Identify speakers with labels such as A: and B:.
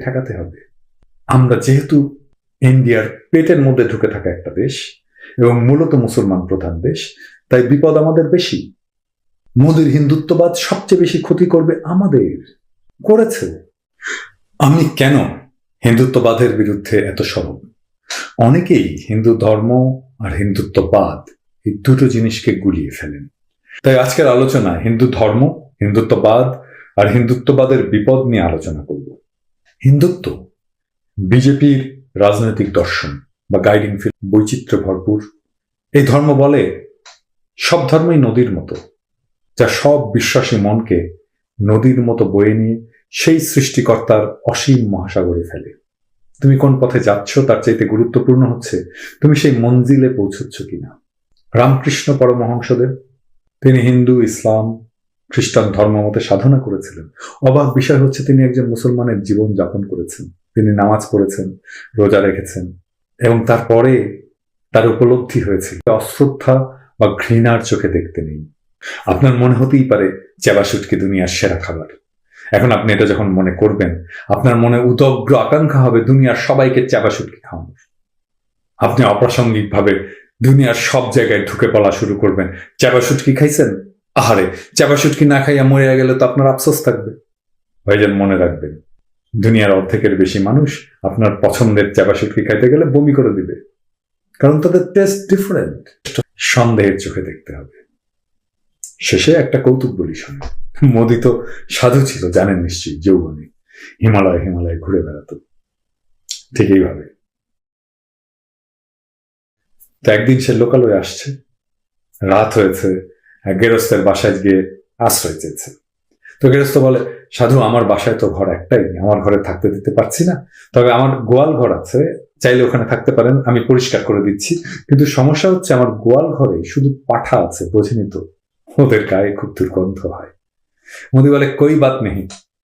A: ঠেকাতে হবে। আমরা যেহেতু ইন্ডিয়ার পেটের মধ্যে ঢুকে থাকা একটা দেশ এবং মূলত মুসলমান প্রধান দেশ, তাই বিপদ আমাদের বেশি। মোদির হিন্দুত্ববাদ সবচেয়ে বেশি ক্ষতি করবে আমাদের, করেছে। আমি কেন হিন্দুত্ববাদের বিরুদ্ধে এত সরব? অনেকেই হিন্দু ধর্ম আর হিন্দুত্ববাদ এই দুটো জিনিসকে গুলিয়ে ফেলেন। তাই আজকের আলোচনায় হিন্দু ধর্ম, হিন্দুত্ববাদ আর হিন্দুত্ববাদের বিপদ নিয়ে আলোচনা করব। হিন্দুত্ব বিজেপির রাজনৈতিক দর্শন বা গাইডিং ফিল, বৈচিত্র্য ভরপুর। এই ধর্ম বলে সব ধর্মই নদীর মতো, যা সব বিশ্বাসী মনকে নদীর মতো বয়ে নিয়ে সেই সৃষ্টিকর্তার অসীম মহাসাগরে ফেলে। তুমি কোন পথে যাচ্ছ তার চাইতে গুরুত্বপূর্ণ হচ্ছে তুমি সেই মঞ্জিলে পৌঁছচ্ছ কিনা। রামকৃষ্ণ পরমহংসদেব, তিনি হিন্দু, ইসলাম, খ্রিস্টান ধর্ম মতে সাধনা করেছিলেন। অবাক বিষয় হচ্ছে তিনি একজন মুসলমানের জীবন যাপন করেছেন। তিনি নামাজ পড়েছেন, রোজা রেখেছেন, এবং তারপরে তার উপলব্ধি হয়েছিল অশ্রদ্ধা বা ঘৃণার চোখে দেখতে নেই। আপনার মনে হতেই পারে চেবা শুটকি দুনিয়ার সেরা খাবার। এখন আপনি এটা যখন মনে করবেন, আপনার মনে উদগ্র আকাঙ্ক্ষা হবে দুনিয়ার সবাইকে চেবা শুটকি খাওয়ানোর। আপনি অপ্রাসঙ্গিকভাবে দুনিয়ার সব জায়গায় ঢুকে পড়া শুরু করবেন। চেবা শুটকি খাইছেন? আহারে, চেবা শুটকি না খাইয়া মরে গেলে তো আপনার আফসোস থাকবে। ভাইজান, মনে রাখবেন, দুনিয়ার অর্ধেকের বেশি মানুষ আপনার পছন্দের চেবা শুটকি খাইতে গেলে বমি করে দিবে, কারণ তাদের টেস্ট ডিফারেন্ট। সন্দেহের চোখে দেখতে হবে। শেষে একটা কৌতুক বলি শুনে। মোদি তো সাধু ছিল, জানেন নিশ্চয়ই, যৌবনে হিমালয় ঘুরে বেড়াতো। ঠিক এইভাবে তো একদিন সে লোকালয়ে আসছে, রাত হয়েছে, গেরস্তের বাসায় গিয়ে আশ্রয় চেয়েছে। তো গেরস্ত বলে, সাধু, আমার বাসায় তো ঘর একটাই, আমার ঘরে থাকতে দিতে পারছি না, তবে আমার গোয়াল ঘর আছে, চাইলে ওখানে থাকতে পারেন, আমি পরিষ্কার করে দিচ্ছি। কিন্তু সমস্যা হচ্ছে আমার গোয়াল ঘরে শুধু পাঠা আছে, বোঝেনি তো, ওদের গায়ে খুব দুর্গন্ধ হয়। মোদি বলে, কোই বাত নেই,